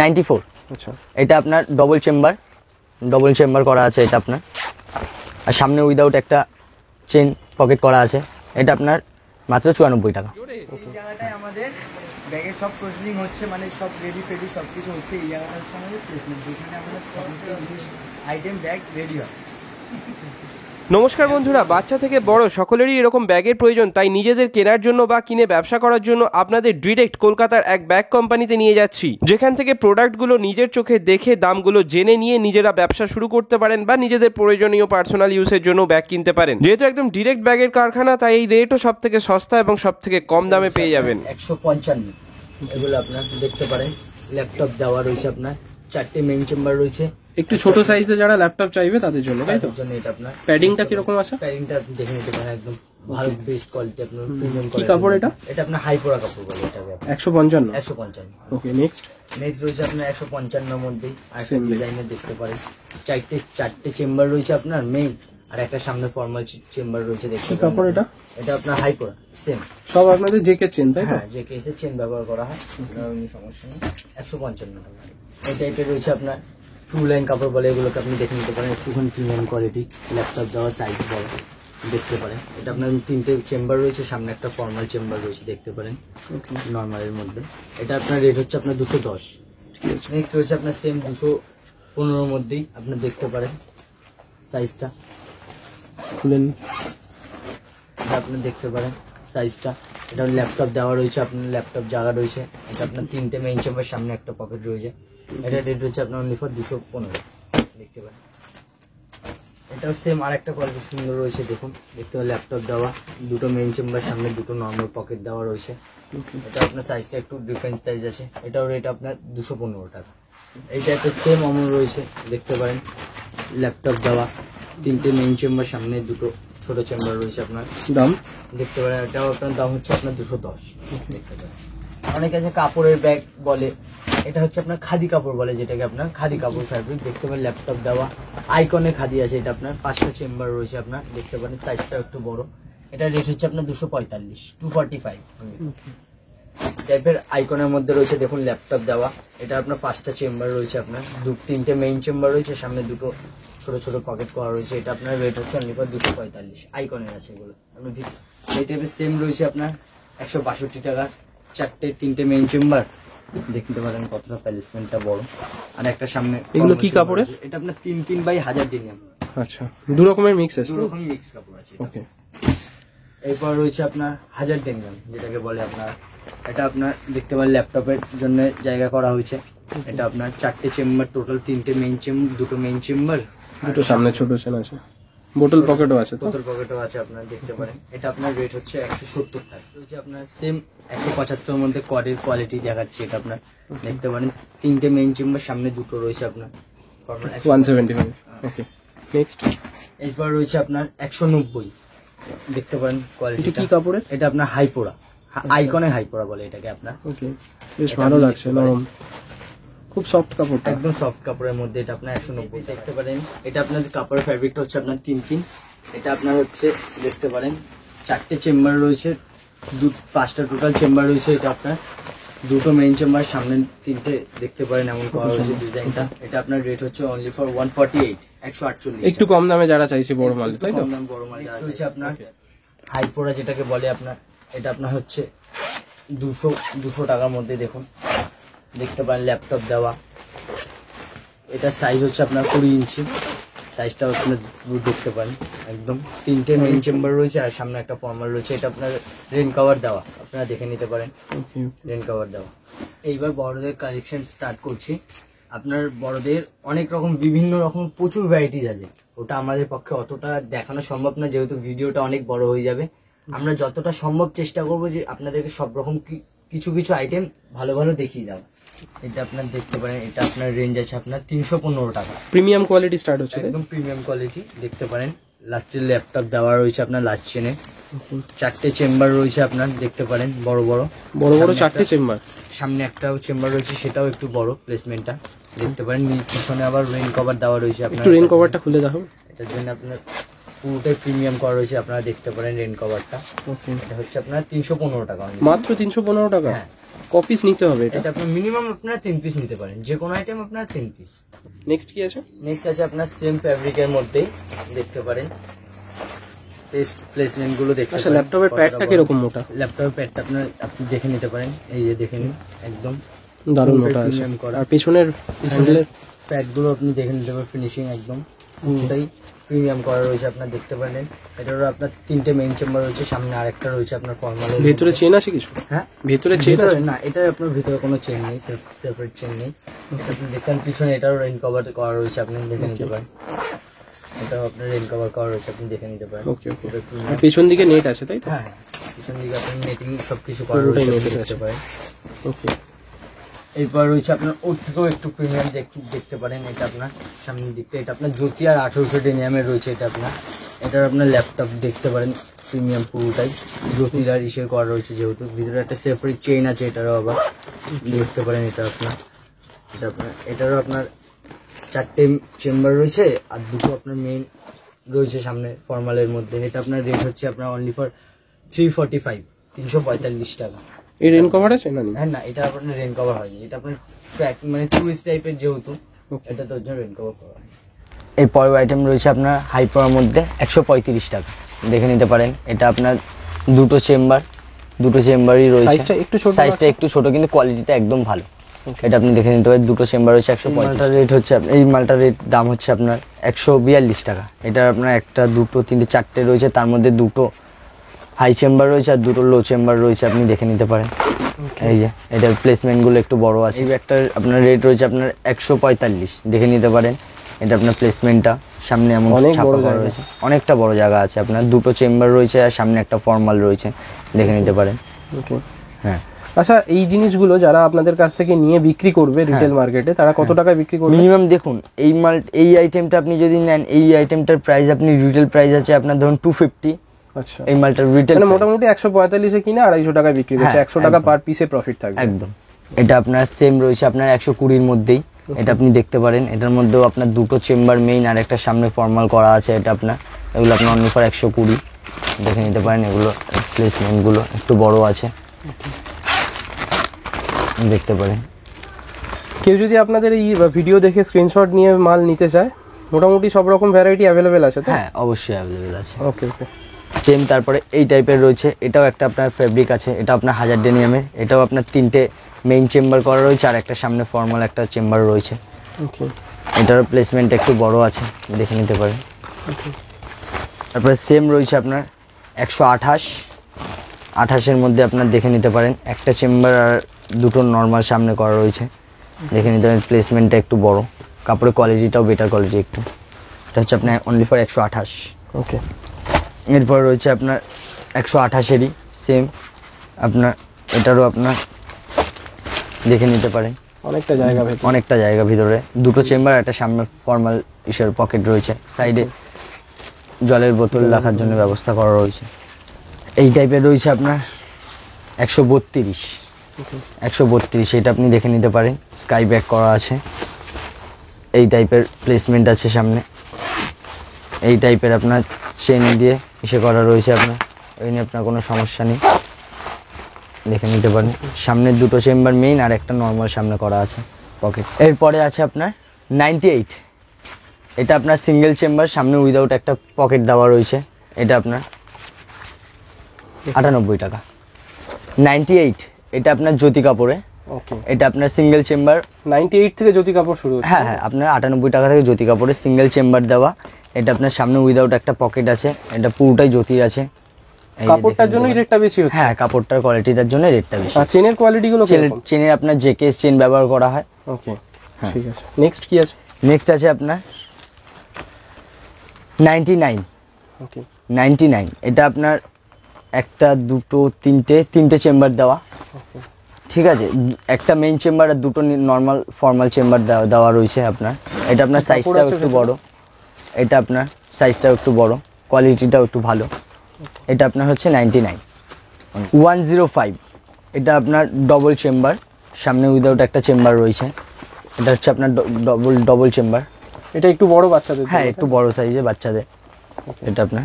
94। আচ্ছা, এটা আপনার ডবল চেম্বার করা আছে এটা আপনার, আর সামনে উইদাউট একটা চেন পকেট করা আছে। এটা আপনার মাত্র 94 টাকা। এই জায়গাটায় আমাদের ব্যাগের সব প্রসেসিং হচ্ছে, মানে সব রেডি ফেডি সব কিছু হচ্ছে। এই জায়গাটা হচ্ছে আমাদের প্লেসমেন্ট, যেখানে আমাদের সমস্ত জিনিস আইটেম ব্যাগ রেডি হয়। নমস্কার বন্ধুরা, বাচ্চা থেকে বড় সকলেরই এরকম ব্যাগের প্রয়োজন। তাই নিজেদের কেনার জন্য বা কিনে ব্যবসা করার জন্য আপনাদের ডিরেক্ট কলকাতার এক ব্যাগ কোম্পানিতে নিয়ে যাচ্ছি, যেখান থেকে প্রোডাক্টগুলো নিজের চোখে দেখে দামগুলো জেনে নিয়ে নিজেরা ব্যবসা শুরু করতে পারেন বা নিজেদের প্রয়োজনীয় পার্সোনাল ইউজের জন্য ব্যাগ কিনতে পারেন। যেহেতু একদম ডিরেক্ট ব্যাগের কারখানা, তাই এই রেটও সব থেকে সস্তা এবং সব থেকে কম দামে পেয়ে যাবেন। 155 এগুলো আপনার দেখতে পারেন। ল্যাপটপ দেওয়া রয়েছে আপনার, 4টে মেইন চেম্বার রয়েছে। একটু ছোট সাইজে যারা ল্যাপটপ চাইবে তাদের জন্য, তাই তো? এটা আপনার প্যাডিংটা কিরকম আছে? প্যাডিংটা দেখে নিতে পারেন, একদম ভালো বেস্ট কোয়ালিটি আপনার প্রিমিয়াম। কি কাপড় এটা? এটা আপনার হাইপোরা কাপড় বলে এটাকে। 155। ওকে, নেক্সট রয়েছে আপনার 155 মধ্যেই আরেকটা ডিজাইনের দেখতে পারেন। চারটে চেম্বার রয়েছে আপনার মেইন, আর একটা সামনে ফর্মাল চেম্বার রয়েছে দেখতে পারেন। কাপড় এটা? এটা আপনার হাইপোরা সেম, সব আপনাদের জেকে চেন, তাই তো? হ্যাঁ, যে কেসের চেন ব্যবহার করা হয়, সমস্যা নেই। 155 টাকা। এই টাইপের রয়েছে আপনার টু লাইন কাপড় বলে, এগুলোকে আপনি দেখে নিতে পারেন। একটুখানি প্রিমিয়াম কোয়ালিটি, ল্যাপটপ দেওয়া সাইজ বড় দেখতে পারেন। এটা আপনার 3টে চেম্বার রয়েছে, সামনে একটা ফর্মাল চেম্বার রয়েছে দেখতে পারেন নর্মালের মধ্যে। এটা আপনার রেট হচ্ছে আপনার 210। নেক্সট রয়েছে আপনার সেম 215 মধ্যেই আপনার দেখতে পারেন সাইজটা খুলেন, এটা আপনি দেখতে পারেন সাইজটা। এটা ল্যাপটপ দেওয়া রয়েছে, আপনার ল্যাপটপ জায়গা রয়েছে। এটা আপনার 3টে মেইন চেম্বার, সামনে একটা পকেট রয়েছে। এটা রেট হচ্ছে আপনার অনলি ফর 215 দেখতে পারেন। এটাও সেম আরেকটা কোয়ালিটি সুন্দর রয়েছে, দেখুন দেখতে পাবেন। ল্যাপটপ দেওয়া, 2টো মেইন চেম্বার, সামনে 2টো নর্মাল পকেট দেওয়া রয়েছে। এটা আপনার সাইজটা একটু ডিফারেন্ট সাইজ আছে। এটাও রেট আপনার 215 টাকা। এই টাইপের সেম অমল রয়েছে দেখতে পারেন। ল্যাপটপ দেওয়া, 3টে মেইন চেম্বার, সামনে 2টো ছোট চেম্বার রয়েছে আপনার। দাম দেখতে পারেন। এটাও আপনার দাম হচ্ছে আপনার 210 দেখতে পারেন। অনেকে আছে কাপড়ের ব্যাগ বলে, এটা হচ্ছে আপনার খাদি কাপড় বলে, যেটাকে আপনার খাদি কাপড় ফ্যাব্রিক দেখতে পারেন। ল্যাপটপ দেওয়া, আইকনের খাদি আছে। এটা আপনার 5টা চেম্বার রয়েছে আপনার দেখতে পারেন, সাইজটা একটু বড়। এটা রেট হচ্ছে আপনার 245 টাইপের আইকনের মধ্যে রয়েছে দেখুন। ল্যাপটপ দেওয়া, এটা আপনার 5টা চেম্বার রয়েছে আপনার, 3টে মেইন চেম্বার রয়েছে, সামনে 2টো ছোট ছোট পকেট করা রয়েছে। এটা আপনার রেট হচ্ছে অনলি ফর 245 আইকনের আছে এগুলো। আপনার এই টাইপের সেম রয়েছে আপনার 162 টাকা। 3টে মেইন চেম্বার দেখতে পারেন কতটা প্লেসমেন্টটা বড়, আর একটা সামনে। এগুলো কি কাপড়ের? এটা আপনার 3 বাই 1000 ডিনিয়াম। আচ্ছা, দু রকমের মিক্স আছে, দু রকম মিক্স কাপড় আছে। ওকে। এরপর রয়েছে আপনার 1000 ডিনিয়াম, যেটাকে বলে আপনার। এটা আপনার দেখতে পারেন ল্যাপটপের জন্য জায়গা করা হয়েছে। এটা আপনার 4টে চেম্বার টোটাল, 3টে মেইন চেম্বার, 2টো মেইন চেম্বার, 2টো সামনে ছোট চেন আছে, বোতল পকেটও আছে। বোতল পকেটও আছে আপনার দেখতে পারেন। এটা আপনার রেট হচ্ছে 170 টাকা। হচ্ছে আপনার সেম 175 মধ্যে কডের কোয়ালিটি দেখাচ্ছে। এটা আপনার দেখতে পারেন, 3টে মেইন চেম্বার, সামনে 2টো রয়েছে আপনার 175। ওকে, নেক্সট। এরপর রয়েছে আপনার 190 দেখতে পারেন কোয়ালিটি। কি কাপড়ের? এটা আপনার হাইপোরা, আইকনের হাইপোরা বলে এটাকে আপনার। ওকে, বেশ ভালো লাগছে, নরম, খুব সফট কাপড়টা, একদম সফট কাপড়ের মধ্যে। এটা আপনার 190 দেখতে পারেন। এটা আপনার কাপড়ের ফ্যাব্রিকটা হচ্ছে আপনার 3 এটা আপনার হচ্ছে দেখতে পারেন 4টে চেম্বার রয়েছে, 5টা টোটাল চেম্বার রয়েছে। এটা আপনার 2টো মেইন চেম্বার, সামনে 3টে দেখতে পারেন এমন করা হয়েছে ডিজাইনটা। এটা আপনার রেট হচ্ছে অনলি ফর 148 একটু কম দামে যারা চাইছে বড় মাল, তাই তো? বড় মাল রয়েছে আপনার হাইপোরা, যেটাকে বলে আপনার। এটা আপনার হচ্ছে 200 টাকার মধ্যে দেখুন দেখতে পারেন। ল্যাপটপ দেওয়া, এটা সাইজ হচ্ছে আপনার 20 ইঞ্চি, সাইজটা আপনার দেখতে পারেন একদম। 3টে মেইন চেম্বার রয়েছে, আর সামনে একটা ফর্মাল রয়েছে। এটা আপনার রেন কভার দেওয়া, আপনারা দেখে নিতে পারেন। রেন কভার দেওয়া। এইবার বড়দের কালেকশন স্টার্ট করছি। আপনার বড়দের অনেক রকম, বিভিন্ন রকম প্রচুর ভ্যারাইটিস আছে। ওটা আমাদের পক্ষে অতটা দেখানো সম্ভব না, যেহেতু ভিডিওটা অনেক বড় হয়ে যাবে। আমরা যতটা সম্ভব চেষ্টা করবো যে আপনাদেরকে সব রকম কিছু আইটেম ভালো ভালো দেখিয়ে দেওয়া। এটা আপনার দেখতে পারেন। এটা আপনার রেঞ্জ আছে আপনার 315 টাকা। প্রিমিয়াম কোয়ালিটি স্টার্ট হচ্ছে, একদম প্রিমিয়াম কোয়ালিটি দেখতে পারেন। লাস্টের ল্যাপটপ দেওয়া রয়েছে আপনার লাস্ট চেনে। 4টে চেম্বার রয়েছে আপনার দেখতে পারেন, বড় 4টে চেম্বার। সামনে একটাও চেম্বার রয়েছে, সেটাও একটু বড় প্লেসমেন্টটা দেখতে পারেন। পিছনে আবার রেইন কভার দেওয়া রয়েছে আপনার। একটু রেইন কভারটা খুলে দেখাও। এটার জন্য আপনার পুরোটাই প্রিমিয়াম করা রয়েছে, আপনারা দেখতে পারেন রেইন কভারটা। ওকে, এটা হচ্ছে আপনার 315 টাকা, মাত্র 315 টাকা। হ্যাঁ, কপিস নিতে হবে এটা? এটা আপনি মিনিমাম আপনারা 3 পিস নিতে পারেন, যে কোনো আইটেম আপনারা 3 পিস। নেক্সট কি আছে? নেক্সট আছে আপনার সেম ফ্যাব্রিকের মধ্যেই দেখতে পারেন, প্লেসমেন্ট গুলো দেখতে আচ্ছা, পারেন। ল্যাপটপের প্যাডটা কিরকম মোটা? ল্যাপটপের প্যাডটা আপনি দেখে নিতে পারেন, এই যে দেখে নিন, একদম দারুণ পুরোটাই মোটা আছে। premium করা। আর পেছনের হ্যান্ডেলের প্যাড গুলো আপনি দেখে নিতে পারেন, ফিনিশিং একদম পুরোটাই প্রিমিয়াম করা রয়েছে, আপনার দেখতে পারেন। এটারও আপনার 3টে মেইন চেম্বার রয়েছে, সামনে আরেকটা রয়েছে আপনার ফর্মালের। ভেতরে চেন আছে কিছু? হ্যাঁ, ভেতরে চেন আছে? না, এটা আপনার ভিতরে কোনো চেন নেই, সেপারেট চেন নেই। এটা আপনি দেখেন পিছনে এটাও রেইন কভার করা রয়েছে, আপনি দেখে নিতে পারেন। এটাও আপনার রেইন কভার করা রয়েছে, আপনি দেখে নিতে পারেন। ওকে ওকে। আর পেছন দিকে নেট আছে তাই তো? হ্যাঁ, পিছন দিকে আপনি নেটিং সবকিছু করা পুরোটাই রয়েছে, নেটের দেখতে আছে। পারেন। ওকে। এরপর রয়েছে আপনার ওর থেকেও একটু প্রিমিয়াম দেখতে পারেন। এটা আপনার সামনের দিকটা, এটা আপনার জ্যোতি আর 1800 ডেনিয়ামের রয়েছে। এটা এটার আপনার ল্যাপটপ দেখতে পারেন, প্রিমিয়াম পুরোটাই জ্যোতির আর ইসের করা রয়েছে, যেহেতু ভিতরে একটা সেপারেট চেইন আছে, এটারও আবার দেখতে পারেন। এটারও আপনার 4টে চেম্বার রয়েছে আর 2টো আপনার মেইন রয়েছে সামনে ফর্মালের মধ্যে। এটা আপনার রেট হচ্ছে আপনার অনলি ফর 345 টাকা। এই রেন কভার আছে না? হ্যাঁ, না, এটা আপনার রেন কভার হয়নি, এটা আপনার ট্র্যাক মানে টুরিস্ট টাইপের, যেহেতু এটা তোর জন্য রেন কভার করা হয়। এই পরের আইটেম রয়েছে আপনার হাই পাওয়ার মধ্যে 135 টাকা, দেখে নিতে পারেন। এটা আপনার দুটো চেম্বারই রয়েছে। সাইজটা একটু ছোট, সাইজটা একটু ছোট, কিন্তু কোয়ালিটিটা একদম ভালো। এটা আপনি দেখে নিতে পারেন, দুটো চেম্বার রয়েছে। 135 রেট হচ্ছে, এই মালটার রেট দাম হচ্ছে আপনার 142 টাকা। এটা আপনার 1, 2, 3, 4টে রয়েছে, তার মধ্যে 2টো হাই চেম্বার রয়েছে আর 2টো লো চেম্বার রয়েছে, আপনি দেখে নিতে পারেন। এই যে এটার প্লেসমেন্ট গুলো একটু বড় আছে। এই ব্যাগটার আপনার রেট রয়েছে আপনার 145, দেখে নিতে পারেন। এটা আপনার প্লেসমেন্টটা সামনে এমন ছাপা করা রয়েছে, অনেকটা বড় জায়গা আছে। আপনার 2টো চেম্বার রয়েছে আর সামনে একটা ফর্মাল রয়েছে, দেখে নিতে পারেন। ওকে। হ্যাঁ, আচ্ছা, এই জিনিসগুলো যারা আপনাদের কাছ থেকে নিয়ে বিক্রি করবে রিটেল মার্কেটে, তারা কত টাকায় বিক্রি করবে? মিনিমাম দেখুন, এই আইটেমটা আপনি যদি নেন, এই আইটেমটার প্রাইস আপনি রিটেল প্রাইস আছে আপনার ধরুন 250। আচ্ছা, এই মালটার রিটেল মানে মোটামুটি 145 এ কিনে 250 টাকায় বিক্রি করছে। 100 টাকা পার পিসে প্রফিট থাকবে একদম। এটা আপনার সেম রয়েছে আপনার 120-র মধ্যেই। এটা আপনি দেখতে পারেন, এটার মধ্যেও আপনার 2টো চেম্বার মেইন আর একটা সামনে ফর্মাল করা আছে। এটা আপনার এগুলো আপনার অনলি ফর 120, দেখে নিতে পারেন। এগুলো প্লেসমেন্টগুলো একটু বড় আছে, দেখতে পারেন। কেউ যদি আপনাদের এই ভিডিও দেখে স্ক্রিনশট নিয়ে মাল নিতে চায়, মোটামুটি সব রকম ভ্যারাইটি অ্যাভেলেবেল আছে তো? হ্যাঁ, অবশ্যই অ্যাভেলেবেল আছে। ওকে ওকে। সেম তারপরে এই টাইপের রয়েছে, এটাও একটা আপনার ফেব্রিক আছে। এটা আপনার 1000 ডেনিয়ামের। এটাও আপনার 3টে মেইন চেম্বার করা রয়েছে আর একটা সামনে ফর্মাল একটা চেম্বার রয়েছে। ওকে। এটারও প্লেসমেন্ট একটু বড় আছে, দেখে নিতে পারেন। তারপরে সেম রয়েছে আপনার 128-এর মধ্যে, আপনার দেখে নিতে পারেন। একটা চেম্বার আর 2টো নর্মাল সামনে করা রয়েছে, দেখে নিতে পারেন। প্লেসমেন্টটা একটু বড়, কাপড়ের কোয়ালিটিটাও বেটার কোয়ালিটি একটু। এটা হচ্ছে আপনার অনলি ফর 128। ওকে। এরপর রয়েছে আপনার 128-এরই সেম আপনার, এটারও আপনার দেখে নিতে পারেন। অনেকটা জায়গা ভিতরে 2টো চেম্বার, একটা সামনে ফর্মাল ইসের পকেট রয়েছে, সাইডে জলের বোতল রাখার জন্য ব্যবস্থা করা রয়েছে। এই টাইপের রয়েছে আপনার 132। এটা আপনি দেখে নিতে পারেন, স্কাই ব্যাক করা আছে। এই টাইপের প্লেসমেন্ট আছে সামনে। এই টাইপের আপনার চেন দিয়ে ইসে করা রয়েছে, আপনার ওই নিয়ে আপনার কোনো সমস্যা নেই, দেখে নিতে পারেন। সামনের 2টো চেম্বার মেইন আর একটা নর্মাল সামনে করা আছে পকেট। এরপরে আছে আপনার 98। এটা আপনার সিঙ্গেল চেম্বার, সামনে উইদাউট একটা পকেট দেওয়া রয়েছে। এটা আপনার 98 টাকা। 98, এটা আপনার জ্যোতি কাপড়ে। ওকে। এটা আপনার সিঙ্গেল চেম্বার। 98 থেকে জ্যোতি কাপড় শুরু হচ্ছে? হ্যাঁ, আপনার 98 টাকা থেকে জ্যোতি কাপড়ে সিঙ্গেল চেম্বার দেওয়া। এটা আপনার সামনে উইদাউট একটা পকেট আছে। এটা পুরোটাই জ্যোতির আছে। কাপড়টার জন্য রেটটা বেশি হচ্ছে? হ্যাঁ, কাপড়টার কোয়ালিটিটার জন্য রেটটা বেশি। আর চেনের কোয়ালিটি গুলো কিরকম? চেনের আপনার জেকেএস চেন ব্যবহার করা হয়। ওকে, ঠিক আছে। নেক্সট কি আছে? নেক্সট আছে আপনার 99। ওকে। 99, এটা আপনার 1, 2, 3টে চেম্বার দেওয়া। ঠিক আছে, একটা মেইন চেম্বার আর 2টো নর্মাল ফর্মাল চেম্বার দেওয়া রয়েছে আপনার। এটা আপনার সাইজটাও একটু বড়। এটা আপনার সাইজটাও একটু বড়, কোয়ালিটিটাও একটু ভালো। এটা আপনার হচ্ছে 99। 105, এটা আপনার ডবল চেম্বার, সামনে উইদাউট একটা চেম্বার রয়েছে। এটা হচ্ছে আপনার ডবল চেম্বার। এটা একটু বড় বাচ্চাদের? হ্যাঁ, একটু বড় সাইজে বাচ্চাদের। এটা আপনার